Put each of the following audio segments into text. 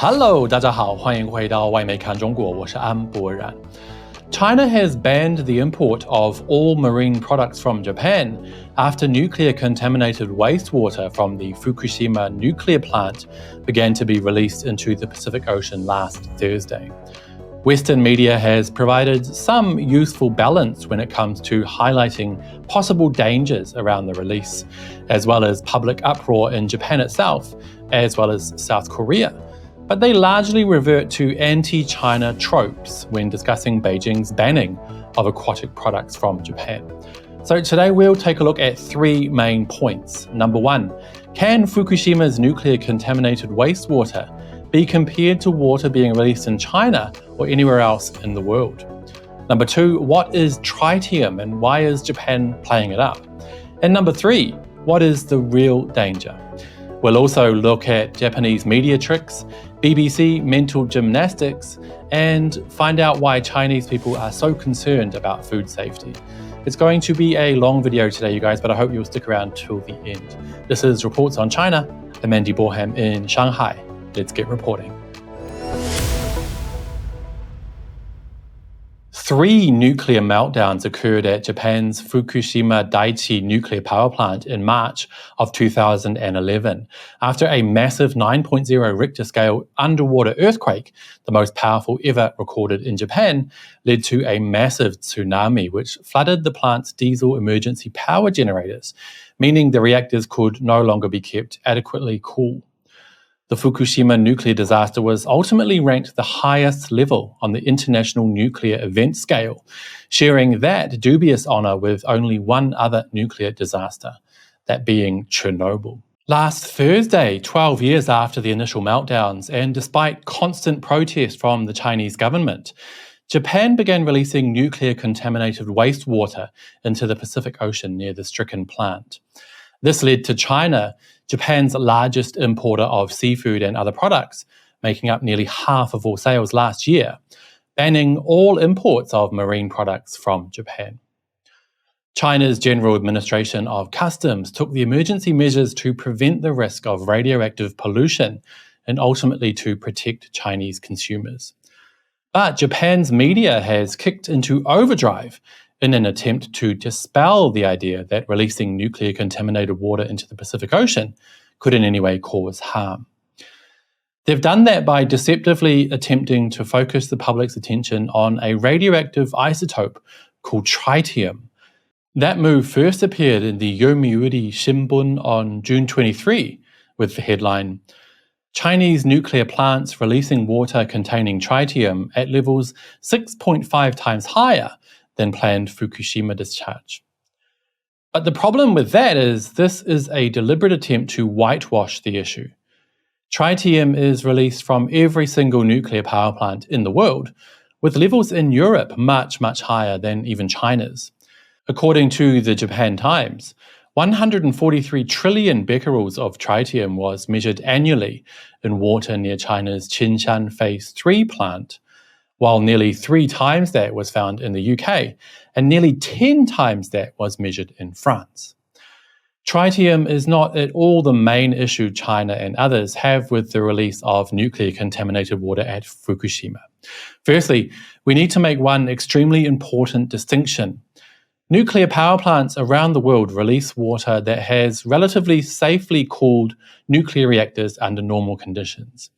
Hello， 大家好，欢迎回到外媒看中国，我是安博然。China has banned the import of all marine products from Japan after nuclear-contaminated wastewater from the Fukushima nuclear plant began to be released into the Pacific Ocean last Thursday. Western media has provided some useful balance when it comes to highlighting possible dangers around the release, as well as public uproar in Japan itself, as well as South Korea. But they largely revert to anti-China tropes when discussing Beijing's banning of aquatic products from Japan. So today we'll take a look at three main points. Number one, can Fukushima's nuclear-contaminated wastewater be compared to water being released in China or anywhere else in the world? Number two, what is tritium and why is Japan playing it up? And number three, what is the real danger? We'll also look at Japanese media tricks, BBC mental gymnastics, and find out why Chinese people are so concerned about food safety. It's going to be a long video today, you guys, but I hope you'll stick around till the end. This is Reports on China. I'm Andy Borham in Shanghai. Let's get reporting. 3 nuclear meltdowns occurred at Japan's Fukushima Daiichi nuclear power plant in March of 2011 after a massive 9.0 Richter scale underwater earthquake, the most powerful ever recorded in Japan, led to a massive tsunami which flooded the plant's diesel emergency power generators, meaning the reactors could no longer be kept adequately cool. The Fukushima nuclear disaster was ultimately ranked the highest level on the International Nuclear Event Scale, sharing that dubious honour with only one other nuclear disaster, that being Chernobyl. Last Thursday, 12 years after the initial meltdowns, and despite constant protest from the Chinese government, Japan began releasing nuclear-contaminated wastewater into the Pacific Ocean near the stricken plant. This led to China, Japan's largest importer of seafood and other products, making up nearly half of all sales last year, banning all imports of marine products from Japan. China's General Administration of Customs took the emergency measures to prevent the risk of radioactive pollution and ultimately to protect Chinese consumers. But Japan's media has kicked into overdrive in an attempt to dispel the idea that releasing nuclear-contaminated water into the Pacific Ocean could in any way cause harm. They've done that by deceptively attempting to focus the public's attention on a radioactive isotope called tritium. That move first appeared in the Yomiuri Shimbun on June 23 with the headline, Chinese nuclear plants releasing water containing tritium at levels 6.5 times higher than planned Fukushima discharge. But the problem with that is this is a deliberate attempt to whitewash the issue. Tritium is released from every single nuclear power plant in the world, with levels in Europe much, much higher than even China's. According to the Japan Times, 143 trillion becquerels of tritium was measured annually in water near China's Qinshan Phase 3 plant, while nearly 3 times that was found in the UK, and nearly 10 times that was measured in France. Tritium is not at all the main issue China and others have with the release of nuclear-contaminated water at Fukushima. Firstly, we need to make one extremely important distinction. Nuclear power plants around the world release water that has relatively safely cooled nuclear reactors under normal conditions.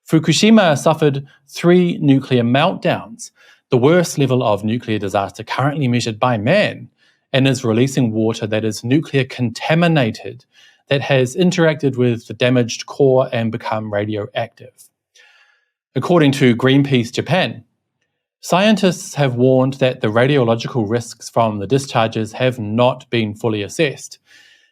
Fukushima suffered 3 nuclear meltdowns, the worst level of nuclear disaster currently measured by man, and is releasing water that is nuclear contaminated, that has interacted with the damaged core and become radioactive. According to Greenpeace Japan, scientists have warned that the radiological risks from the discharges have not been fully assessed,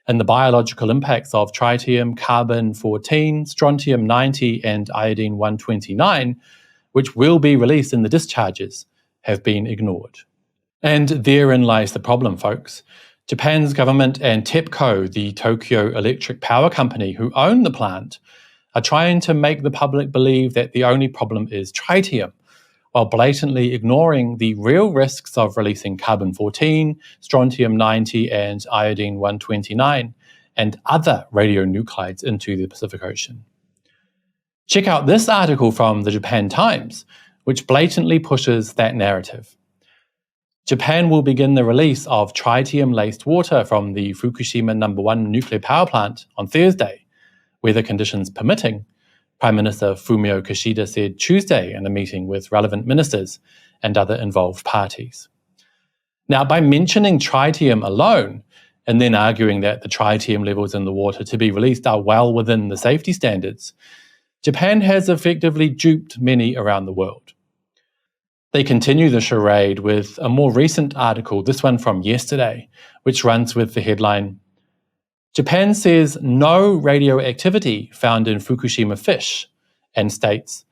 and the biological impacts of tritium, carbon-14, strontium-90 and iodine-129, which will be released in the discharges, have been ignored. And therein lies the problem, folks. Japan's government and TEPCO, the Tokyo Electric Power Company who own the plant, are trying to make the public believe that the only problem is tritium, while blatantly ignoring the real risks of releasing carbon-14, strontium-90 and iodine-129 and other radionuclides into the Pacific Ocean. Check out this article from the Japan Times, which blatantly pushes that narrative. Japan will begin the release of tritium-laced water from the Fukushima No. 1 nuclear power plant on Thursday, weather conditions permitting, Prime Minister Fumio Kishida said Tuesday in a meeting with relevant ministers and other involved parties. Now, by mentioning tritium alone, and then arguing that the tritium levels in the water to be released are well within the safety standards, Japan has effectively duped many around the world. They continue the charade with a more recent article, this one from yesterday, which runs with the headline, Japan says no radioactivity found in Fukushima fish, and states,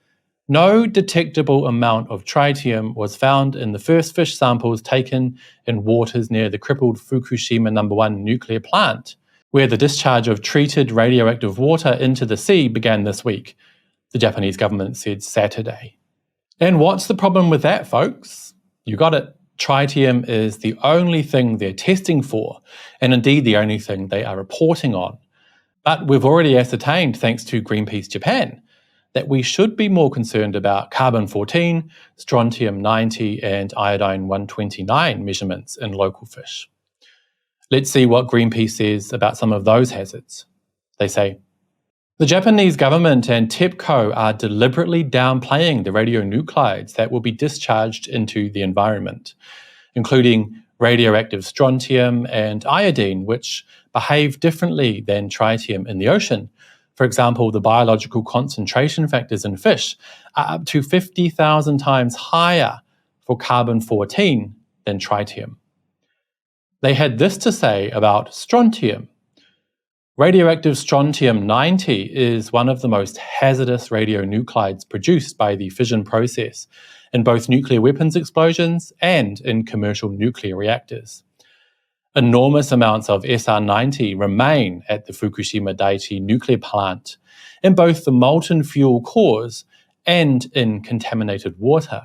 no detectable amount of tritium was found in the first fish samples taken in waters near the crippled Fukushima No. 1 nuclear plant, where the discharge of treated radioactive water into the sea began this week, the Japanese government said Saturday. And what's the problem with that, folks? You got it. Tritium is the only thing they're testing for, and indeed the only thing they are reporting on. But we've already ascertained, thanks to Greenpeace Japan, that we should be more concerned about carbon-14, strontium-90 and iodine-129 measurements in local fish. Let's see what Greenpeace says about some of those hazards. They say, the Japanese government and TEPCO are deliberately downplaying the radionuclides that will be discharged into the environment, including radioactive strontium and iodine, which behave differently than tritium in the ocean. For example, the biological concentration factors in fish are up to 50,000 times higher for carbon-14 than tritium. They had this to say about strontium. Radioactive strontium-90 is one of the most hazardous radionuclides produced by the fission process in both nuclear weapons explosions and in commercial nuclear reactors. Enormous amounts of SR90 remain at the Fukushima Daiichi nuclear plant in both the molten fuel cores and in contaminated water.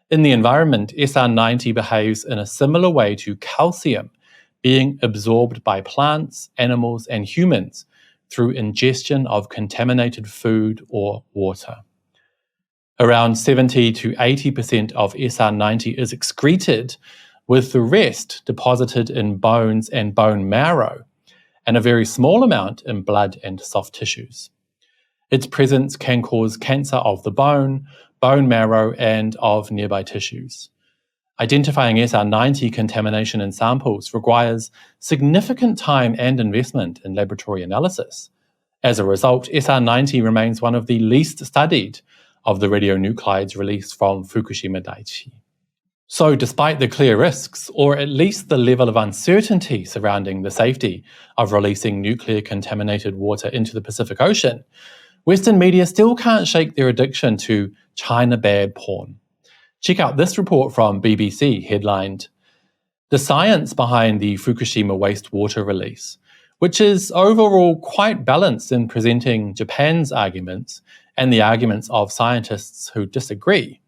In the environment, SR90 behaves in a similar way to calcium, being absorbed by plants, animals, and humans through ingestion of contaminated food or water. Around 70 to 80% of SR90 is excreted, with the rest deposited in bones and bone marrow, and a very small amount in blood and soft tissues. Its presence can cause cancer of the bone, bone marrow, and of nearby tissues. Identifying SR90 contamination in samples requires significant time and investment in laboratory analysis. As a result, SR90 remains one of the least studied of the radionuclides released from Fukushima Daiichi. So despite the clear risks, or at least the level of uncertainty surrounding the safety of releasing nuclear-contaminated water into the Pacific Ocean, Western media still can't shake their addiction to China bad porn. Check out this report from BBC headlined, The Science Behind the Fukushima Wastewater Release, which is overall quite balanced in presenting Japan's arguments and the arguments of scientists who disagree.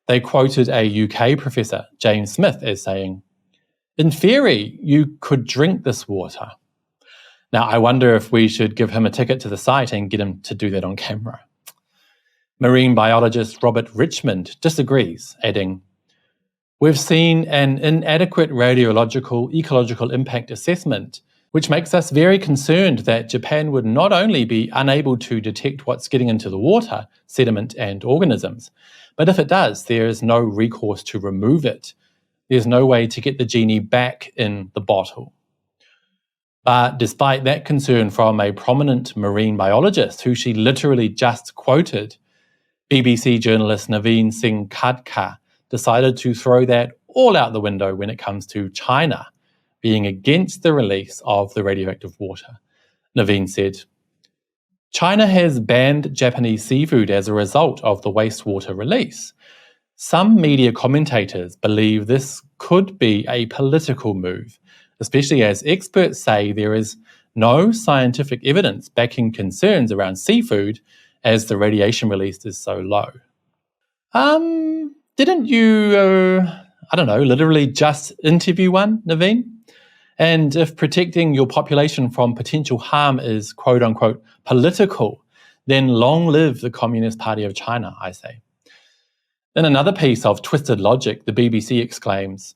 They quoted a UK professor, James Smith, as saying, in theory, you could drink this water. Now, I wonder if we should give him a ticket to the site and get him to do that on camera. Marine biologist Robert Richmond disagrees, adding, we've seen an inadequate radiological ecological impact assessment, which makes us very concerned that Japan would not only be unable to detect what's getting into the water, sediment and organisms, but if it does, there is no recourse to remove it. There's no way to get the genie back in the bottle. But despite that concern from a prominent marine biologist who she literally just quoted, BBC journalist Naveen Singh Khadka decided to throw that all out the window when it comes to China being against the release of the radioactive water. Naveen said, China has banned Japanese seafood as a result of the wastewater release. Some media commentators believe this could be a political move, especially as experts say there is no scientific evidence backing concerns around seafood as the radiation released is so low. Didn't you, literally just interview one, Naveen? And if protecting your population from potential harm is quote-unquote political, then long live the Communist Party of China, I say. In another piece of twisted logic, the BBC exclaims,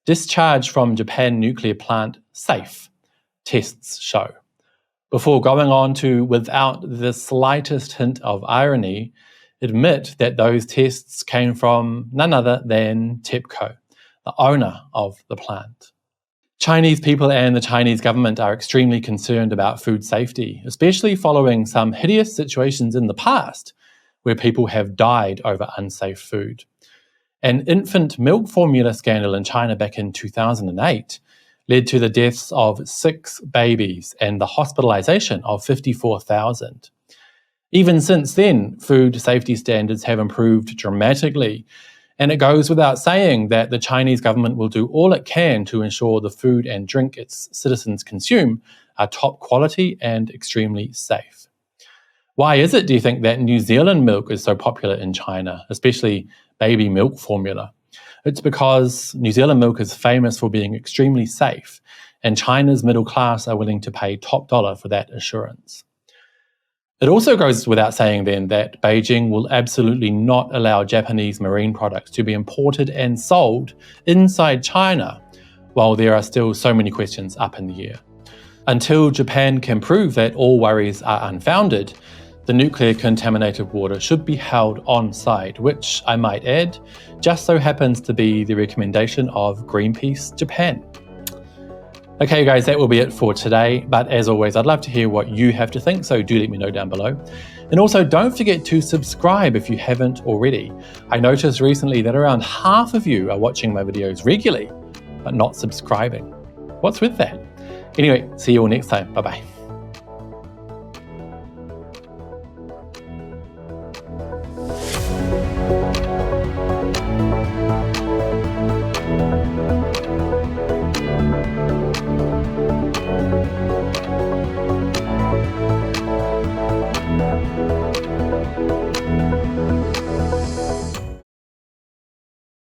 "Discharge from Japan nuclear plant safe, tests show," before going on to, without the slightest hint of irony, admit that those tests came from none other than TEPCO, the owner of the plant. Chinese people and the Chinese government are extremely concerned about food safety, especially following some hideous situations in the past where people have died over unsafe food. An infant milk formula scandal in China back in 2008 led to the deaths of 6 babies and the hospitalization of 54,000. Even since then, food safety standards have improved dramatically, and it goes without saying that the Chinese government will do all it can to ensure the food and drink its citizens consume are top quality and extremely safe. Why is it, do you think, that New Zealand milk is so popular in China, especially baby milk formula? It's because New Zealand milk is famous for being extremely safe, and China's middle class are willing to pay top dollar for that assurance. It also goes without saying then that Beijing will absolutely not allow Japanese marine products to be imported and sold inside China, while there are still so many questions up in the air. Until Japan can prove that all worries are unfounded, the nuclear-contaminated water should be held on site, which, I might add, just so happens to be the recommendation of Greenpeace Japan. Okay guys, that will be it for today, but as always, I'd love to hear what you have to think, so do let me know down below. And also, don't forget to subscribe if you haven't already. I noticed recently that around half of you are watching my videos regularly, but not subscribing. What's with that? Anyway, see you all next time. Bye-bye.